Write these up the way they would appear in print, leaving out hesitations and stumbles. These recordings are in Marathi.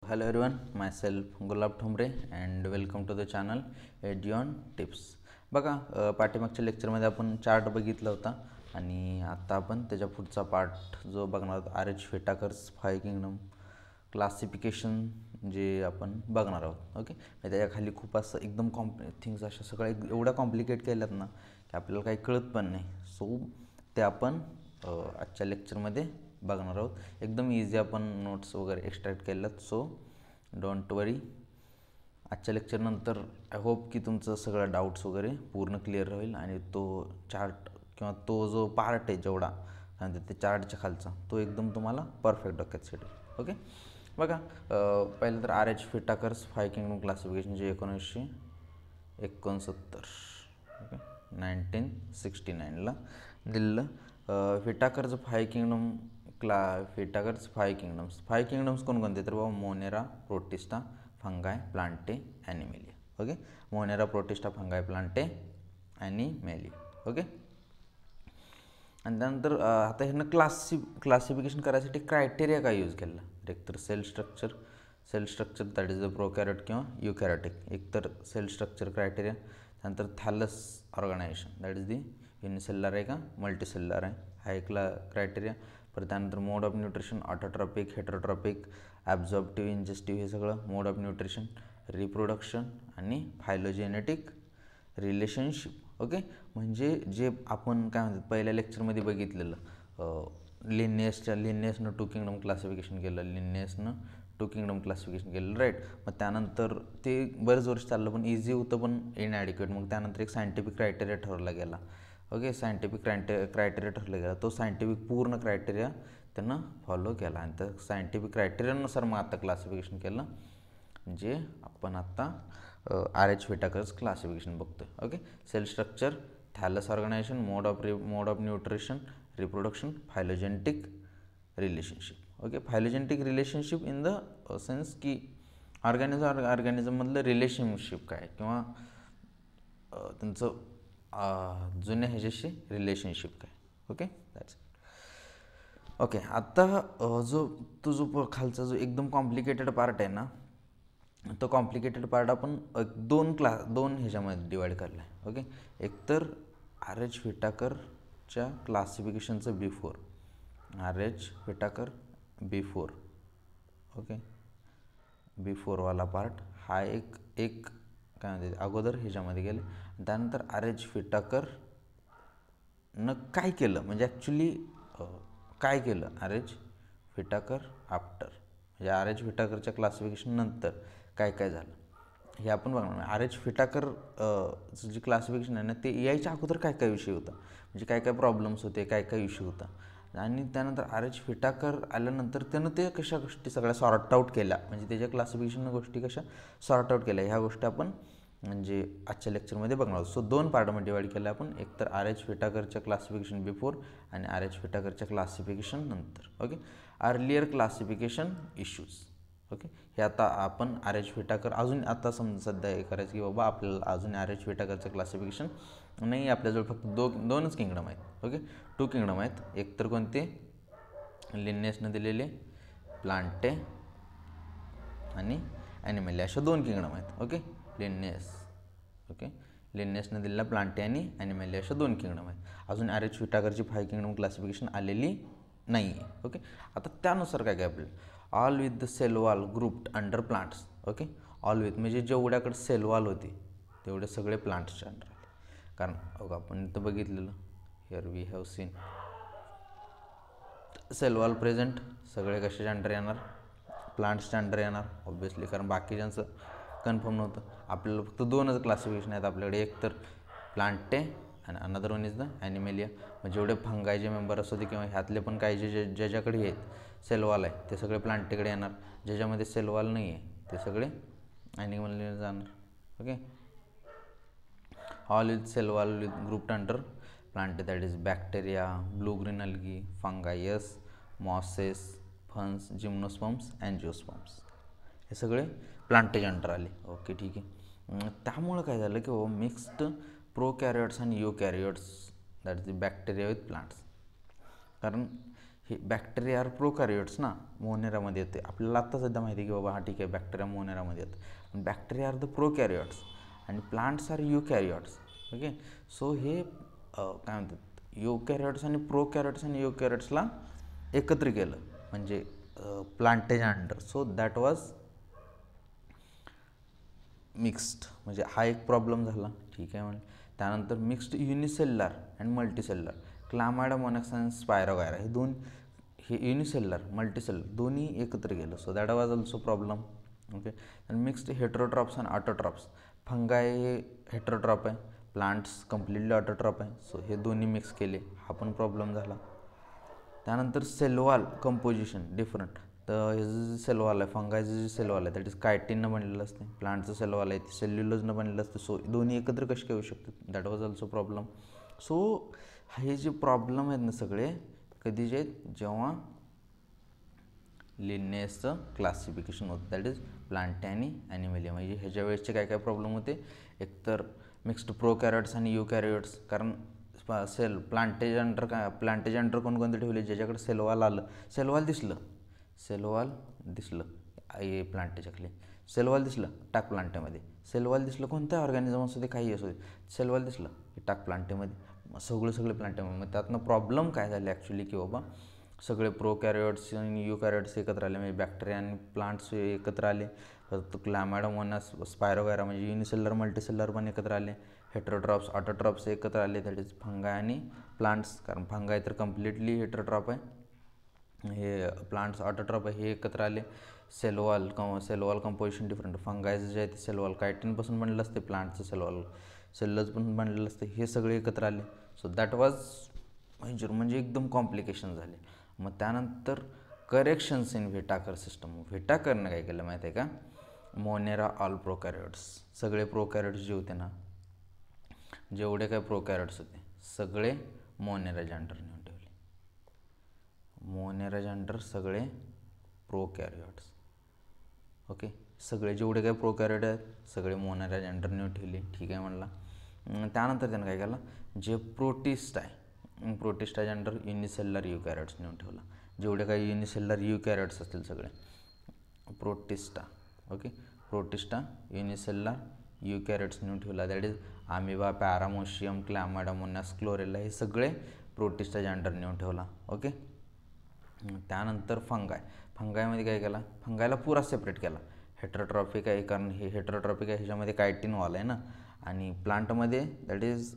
Hello everyone, myself Gulab Thomre and welcome to the channel Edion Tips. बघा पाठीमागच्या लेक्चरमध्ये आपण चार्ट बघितला होता आणि आता आपण त्याच्या पुढचा पार्ट जो बघणार आहोत आर एच फेटाकर्स 5 किंगडम क्लासिफिकेशन जे आपण बघणार आहोत. ओके, त्याच्याखाली खूप असं एकदम थिंग्स अशा सगळ्या एवढ्या कॉम्प्लिकेट केल्यात ना की आपल्याला काही कळत पण नाही. सो ते आपण आजच्या लेक्चरमध्ये बघणार आहोत. एकदम इझी आपण नोट्स वगैरे एक्स्ट्रॅक्ट केल्यात. सो डोंट वरी. आजच्या लेक्चरनंतर आय होप की तुमचं सगळं डाऊट्स वगैरे पूर्ण क्लिअर होईल आणि तो चार्ट किंवा तो जो पार्ट आहे जेवढा ते चार्टच्या खालचा तो एकदम तुम्हाला परफेक्ट डोक्यात सेट होईल. ओके, बघा पहिलं तर आर एच फेटाकर्स 5 किंगडम क्लासिफिकेशन जे 1969 ओके 1969ला दिलेलं. फेटाकर्स 5 किंगडम फेटाकर्स 5 किंगडम्स. 5 किंगडम्स कोणकोणते तर बाबा Monera, protista, फंगाय, Plantae, Animalia. Okay, Monera, protista, फंगाय, Plantae, Animalia. Okay, आणि त्यानंतर आता ह्यांना क्लासिफिकेशन करायसाठी क्रायटेरिया काय यूज केला. एक तर cell structure that is the prokaryote किंवा युकॅरियोटिक. एक तर सेल स्ट्रक्चर क्रायटेरिया. त्यानंतर thallus organisation that is the unicellular आहे का मल्टीसेल्युलर आहे हा एक क्रायटेरिया. परत त्यानंतर mode of nutrition autotrophic, heterotrophic, absorptive, ingestive हे सगळं मोड ऑफ न्यूट्रिशन, रिप्रोडक्शन आणि फायलोजेनेटिक रिलेशनशिप. ओके, म्हणजे जे आपण काय म्हणतात पहिल्या लेक्चरमध्ये बघितलेलं लिनियसनं 2 किंगडम क्लासिफिकेशन केलं, लिनियसनं 2 किंगडम क्लासिफिकेशन केलं, राईट. मग त्यानंतर ते बरेच वर्ष चाललं पण इझी होतं पण इनॲडिक्वेट. मग त्यानंतर एक सायंटिफिक क्रायटेरिया ठरवला गेला. ओके, सायंटिफिक क्रायटेरिया ठरला गेला. तो सायंटिफिक पूर्ण क्रायटेरिया त्यांना फॉलो केला आणि त्या सायंटिफिक क्रायटेरियानुसार मग आता क्लासिफिकेशन केलं जे आपण आत्ता आर एच फेटाकर्स क्लासिफिकेशन बघतोय. Okay, cell structure, thallus organisation, mode of nutrition, reproduction, phylogenetic relationship. Okay, phylogenetic relationship in the sense की ऑर्गॅनिझममधलं रिलेशनशिप काय किंवा त्यांचं जुन्या ह्याच्याशी रिलेशनशिप काय. Okay, that's it. ओके, आता जो खालचा जो एकदम कॉम्प्लिकेटेड पार्ट आहे ना तो कॉम्प्लिकेटेड पार्ट आपण दोन ह्याच्यामध्ये डिवाईड करला आहे. ओके, एक तर आर एच फेटाकरच्या क्लासिफिकेशनचं before, R H Whittaker before. Okay, बिफोरवाला पार्ट हा एक काय म्हणते अगोदर ह्याच्यामध्ये गेले. त्यानंतर आर एच फेटाकरनं काय केलं म्हणजे ॲक्च्युली काय केलं आर एच फेटाकर आफ्टर, म्हणजे आर एच फेटाकरच्या क्लासिफिकेशन नंतर काय काय झालं हे आपण बघणार. आर एच फेटाकरचं जे क्लासिफिकेशन आहे ना ते यायच्या अगोदर काय काय विषय होता, म्हणजे काय काय प्रॉब्लेम्स होते, काय काय इश्यू होता. आणि त्यानंतर आर एच फेटाकर आल्यानंतर त्यानं ते कशा गोष्टी सगळ्या सॉर्ट आऊट केल्या, म्हणजे त्याच्या क्लासिफिकेशन गोष्टी कशा सॉर्ट आऊट केल्या ह्या गोष्टी आपण म्हणजे आजच्या लेक्चरमध्ये बघणार आहोत. सो दोन पार्टमध्ये डिवाईड केलं आपण, एक तर आर एच फेटाकरच्या क्लासिफिकेशन बिफोर आणि आर एच फेटाकरच्या क्लासिफिकेशन नंतर. Okay, earlier classification issues. Okay, हे आता आपण आर एच फेटाकर अजून आता सध्या हे करायचं की बाबा आपल्याला अजून आर एच फेटाकरचं क्लासिफिकेशन नाही, आपल्याजवळ फक्त दोनच किंगडम आहेत. ओके, 2 किंगडम आहेत. एक तर कोणते लिनियसनं दिलेले प्लांटे आणि ॲनिमेलिया अशा 2 किंगडम आहेत. ओके, लिनियसनं दिलेला प्लांटे आणि ॲनिमेलिया अशा 2 किंगडम आहेत. अजून आर एच फेटाकरची 5 किंगडम क्लासिफिकेशन आलेली नाही आहे. ओके, आता त्यानुसार काय काय आपल्याला all with the cell wall grouped under plants. Okay, all with म्हणजे जेवढ्याकडे सेल वॉल होती तेवढे सगळे प्लांट्सच्या अंडर आले. कारण बघा आपण इथं बघितलेलं here we have seen cell wall present, सगळे कशाच्या अंडर येणार प्लांट्सच्या अंडर येणार ऑब्व्हियसली, कारण बाकीच्यांचं कन्फर्म नव्हतं. आपल्याला फक्त 2च क्लासिफिकेशन आहेत आपल्याकडे, एक तर प्लांटे आणि another one is the Animalia. म्हणजे जेवढे फंगायचे मेंबर असू दे किंवा ह्यातले पण काही ज्याच्याकडे आहेत सेलवॉल आहे ते सगळे प्लांटेकडे येणार, ज्याच्यामध्ये सेलवॉल नाही आहे ते सगळे ॲनिमलने जाणार. Okay, all with cell wall with grouped under plantae that is bacteria, blue green algae, fungi, mosses, ferns, gymnosperms, angiosperms हे सगळे प्लांटेच्या अंडर आले. ओके, ठीक आहे. त्यामुळं काय झालं की मिक्स्ड प्रोकॅरियोट्स आणि eukaryotes that is the bacteria with plants. कारण हे बॅक्टेरिया आर प्रोकॅरियोट्स ना, मोनेरामध्ये येते. आपल्याला आत्ता सध्या माहिती आहे की बाबा हा ठीक आहे बॅक्टेरिया मोनेरामध्ये येतं, पण बॅक्टेरिया आर द प्रोकॅरियोट्स आणि प्लांट्स आर युकॅरियोट्स. ओके, सो हे काय म्हणतात, युकॅरियोट्स आणि प्रोकॅरियोट्स आणि युकॅरियोट्सला एकत्र केलं म्हणजे प्लांटेजांडर. सो दॅट वॉज मिक्स्ड, म्हणजे हा एक प्रॉब्लेम झाला. ठीक आहे म्हणजे त्यानंतर मिक्स्ड युनिसेल्युलर अँड मल्टीसेल्युलर, क्लामायडा मोनॅक्स आणि स्पायरोगायरा हे युनिसेल्युलर मल्टीसेल्युलर दोन्ही एकत्र गेलं. So that was also problem. Okay, आणि मिक्स्ड हेट्रोट्रॉप्स आणि ऑटोट्रॉप्स, फंगाय हे हेट्रोट्रॉप आहे, प्लांट्स कम्प्लिटली ऑटोट्रॉप आहे. सो हे दोन्ही मिक्स केले, हा पण प्रॉब्लेम झाला. त्यानंतर सेलवॉल कंपोजिशन डिफरंट, तर हे जे सेलवॉल आहे फंगायचं जे सेलवॉल आहे दॅट इज कायटिननं बनलेलं असते, प्लांटचं सेलवॉल आहे ते सेल्युलोजनं बनलेलं असतं. सो दोन्ही एकत्र कसे काय येऊ शकतात, that was also problem. So हे जे प्रॉब्लेम आहेत ना सगळे कधीचे आहेत, जेव्हा लिनियसचं क्लासिफिकेशन होतं, दॅट इज प्लांटे आणि ॲनिमलिया. म्हणजे ह्याच्या वेळेसचे काय काय प्रॉब्लेम होते, एकतर मिक्स्ड प्रोकॅरियोट्स आणि युकॅरियोट्स, कारण प्लांटेजांडर कोणकोणते ठेवले, ज्याच्याकडे सेलवॉल आलं, सेलवॉल दिसलं हे प्लांटेच्या खाली, सेलवॉल दिसलं टाक प्लांटेमध्ये, सेलवॉल दिसलं कोणत्या ऑर्गॅनिझम असू दे काही असू दे, सेलवॉल दिसलं की टाक प्लांटेमध्ये, मग सगळे प्लांटेमध्ये. मग त्यातनं प्रॉब्लेम काय झाले ॲक्च्युली की बाबा सगळे प्रोकॅरियोट्स आणि युकॅरियोट्स एकत्र आले, म्हणजे बॅक्टेरिया आणि प्लांट्स एकत्र आले, क्लामायडा मोनॅक्स स्पायरोगायरा म्हणजे युनिसेल्युलर मल्टीसेल्युलर पण एकत्र आले, हेट्रोट्रॉप्स ऑटोट्रॉप्स एकत्र आले, दॅट इज फंगाय आणि प्लांट्स, कारण फंगाय तर कम्प्लिटली हेट्रोट्रॉप आहे, हे प्लांट्स ऑटोट्रॉप आहे, हे एकत्र आले. सेलवॉल कंपोजिशन डिफरंट, फंगायचं जे आहे ते सेलवॉल कायटिनपासून बनलेलं असते, प्लांटचं सेलवॉल सेल्युलोज पण बनलेलं असते, हे सगळे एकत्र आले. सो दॅट वॉज मेजर, म्हणजे एकदम कॉम्प्लिकेशन झाले. मग त्यानंतर करेक्शन्स इन व्हिटाकर सिस्टम. व्हिटाकरनं काय केलं माहीत आहे का, मोनेरा ऑल प्रोकॅरियोट्स, सगळे प्रोकॅरियोट्स जे होते ना, जेवढे काय प्रोकॅरियोट्स होते सगळे मोनेरा जॅन्डर नेऊन ठेवले. मोनेरा जॅन्डर सगळे प्रोकॅरियोट्स. ओके, सगळे जेवढे काय प्रोकॅरियोट आहेत सगळे मोनेरा जॅन्डर नेऊन ठेवले. ठीक आहे म्हणला. त्यानंतर त्यानं काय केलं, जे प्रोटिस्ट आहे, प्रोटिस्टा जॅन्डर युनिसेल्युलर युकॅरियोट्स नेऊन ठेवला. जेवढे काही युनिसेल्युलर युकॅरियोट्स असतील सगळे प्रोटिस्टा. ओके, प्रोटिस्टा युनिसेल्युलर युकॅरियोट्स नेऊन ठेवला, दॅट इज अमिबा, पॅरामोशियम, क्लामायडा मोनॅक्स, क्लोरेला, हे सगळे प्रोटिस्टा जॅन्डर नेऊन ठेवला. ओके, त्यानंतर फंगायमध्ये काय केला, फंगायला पुरा सेपरेट केला. हेट्रोट्रॉपिक आहे, कारण हे हेट्रोट्रॉपिक आहे, ह्याच्यामध्ये कायटिन वॉल आहे ना, आणि प्लांटमध्ये दॅट इज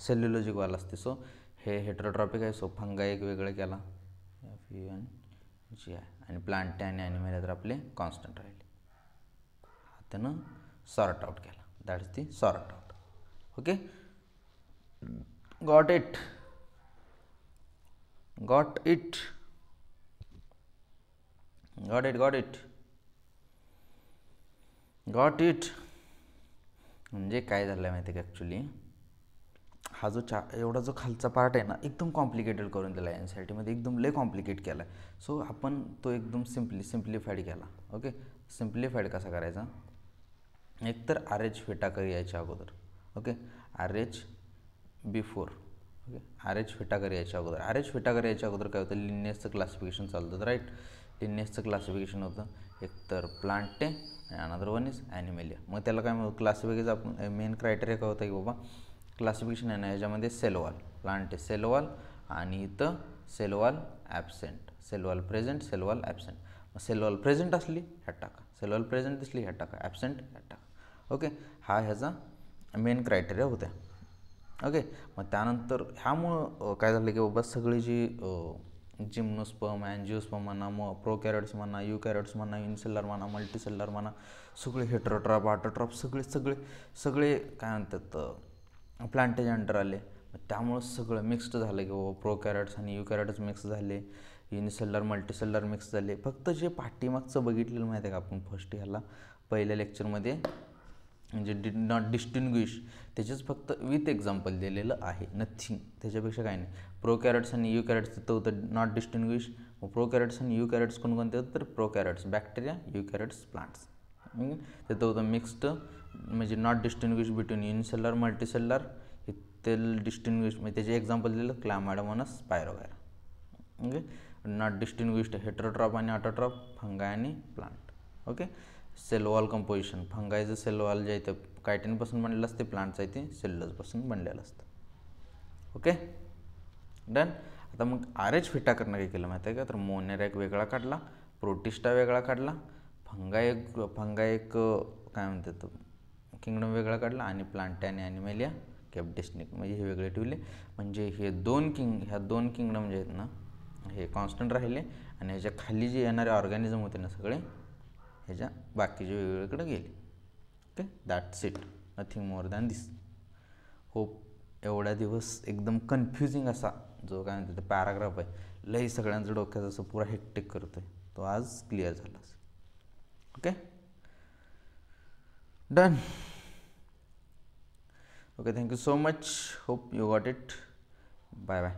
सेल्युलोजिक वॉल असते. सो हे हेट्रोट्रॉपिक आहे, सो फंगाय एक वेगळं केला FUNGI, आणि प्लांट आणि ॲनिमल तर आपले कॉन्स्टंट राहिले. त्यानं सॉर्ट आउट केला, that is the sort out. Okay, got it. म्हणजे काय झालं आहे माहिती आहे का, ॲक्च्युली हा जो एवढा जो खालचा पार्ट आहे ना एकदम कॉम्प्लिकेटेड करून दिला आहे, NCERTमध्ये एकदम लय कॉम्प्लिकेट केला आहे. सो आपण तो एकदम सिम्प्लिफाईड केला. ओके, सिम्प्लिफाईड कसा करायचा, एकतर RH व्हिटाकर यायच्या अगोदर, okay, RH before, okay, RH व्हिटाकर यायच्या अगोदर काय होतं, लिनियसचं क्लासिफिकेशन चालतं होतं, राईट. लिनियसचं क्लासिफिकेशन होतं एकतर प्लांटे आणि अनदर वन इज ॲनिमलिया. मग त्याला काय क्लासिफिकेशन आपण मेन क्रायटेरिया काय होता की बाबा क्लासिफिकेशन आहे ना, ह्याच्यामध्ये सेलवॉल, प्लांटे सेलवॉल, आणि इथं cell wall absent, cell wall present, cell wall absent. मग सेलवॉल प्रेझेंट असली ह्यात टाका, सेलवॉल प्रेझेंट दिसली ह्यात टाका, ॲबसेंट ह्यात टाका. ओके, हा ह्याचा मेन क्रायटेरिया होता. ओके, मग त्यानंतर ह्यामुळं काय झालं की बाबा सगळी जी जिम्नोस्पर्म, अँजिओस्पर्म म्हणा, मग प्रोकॅरियोट्स म्हणा, युकॅरियोट्स म्हणा, युनिसेल्युलर म्हणा, मल्टीसेल्युलर म्हणा, सगळे हेट्रोट्रॉप, ऑटोट्रॉप, सगळे काय म्हणतात प्लांटेज अंडर आले. त्यामुळं सगळं मिक्स्ड झालं की बाबा प्रोकॅरियोट्स आणि युकॅरियोट्स मिक्स झाले, युनिसेल्युलर मल्टीसेल्युलर मिक्स झाले. फक्त जे पाठीमागचं बघितलेलं माहिती आहे का आपण फर्स्ट ह्याला पहिल्या लेक्चरमध्ये, म्हणजे डिड नॉट डिस्टिंग्विश, त्याचेच फक्त विथ एक्झाम्पल दिलेलं आहे, नथिंग, त्याच्यापेक्षा काही नाही. प्रोकॅरियोट्स आणि युकॅरियोट्स तिथं होतं नॉट डिस्टिंग्विश. मग प्रोकॅरियोट्स आणि युकॅरियोट्स कोणकोणते होतं, तर प्रोकॅरियोट्स बॅक्टेरिया, युकॅरियोट्स प्लांट्स. तिथं होतं मिक्स्ड, म्हणजे not distinguish between unicellular multicellular, इथे डिस्टिंग्विश म्हणजे त्याचे एक्झाम्पल दिलं chlamydomonas, spirogyra. Okay, not distinguished heterotroph आणि ऑटोट्रॉप, फंगाय आणि plant. Okay. Cell wall composition, फंगायचं सेल वॉल जे आहे ते कायटिनपासून बनलेलं असते, प्लांटचं आहे ते सेल्युलोजपासून बनलेलं असतं. Okay done. आता मग RH फिटाकरनं काय केलं माहिती आहे का, तर मोनेरा एक वेगळा काढला, प्रोटिस्टा वेगळा काढला, फंगा एक काय म्हणतात किंगडम वेगळा काढला आणि प्लांटा आणि ॲनिमॅलिया कॅप्टिस्निक म्हणजे हे वेगळे ठेवले. म्हणजे ह्या दोन किंगडम जे आहेत ना हे कॉन्स्टंट राहिले आणि ह्याच्या खाली जे येणारे ऑर्गॅनिझम होते ना सगळे ह्याच्या बाकीचे वेगवेगळीकडे गेले. Okay that's it, nothing more than this. Hope एवढ्या दिवस एकदम कन्फ्युजिंग असा जो काय म्हणते पॅराग्राफ आहे, लई सगळ्यांचं डोक्यात असं पुरा हेक्टिक करतोय, तो आज क्लिअर झाला. Okay done. Okay, thank you so much. Hope you got it. Bye bye.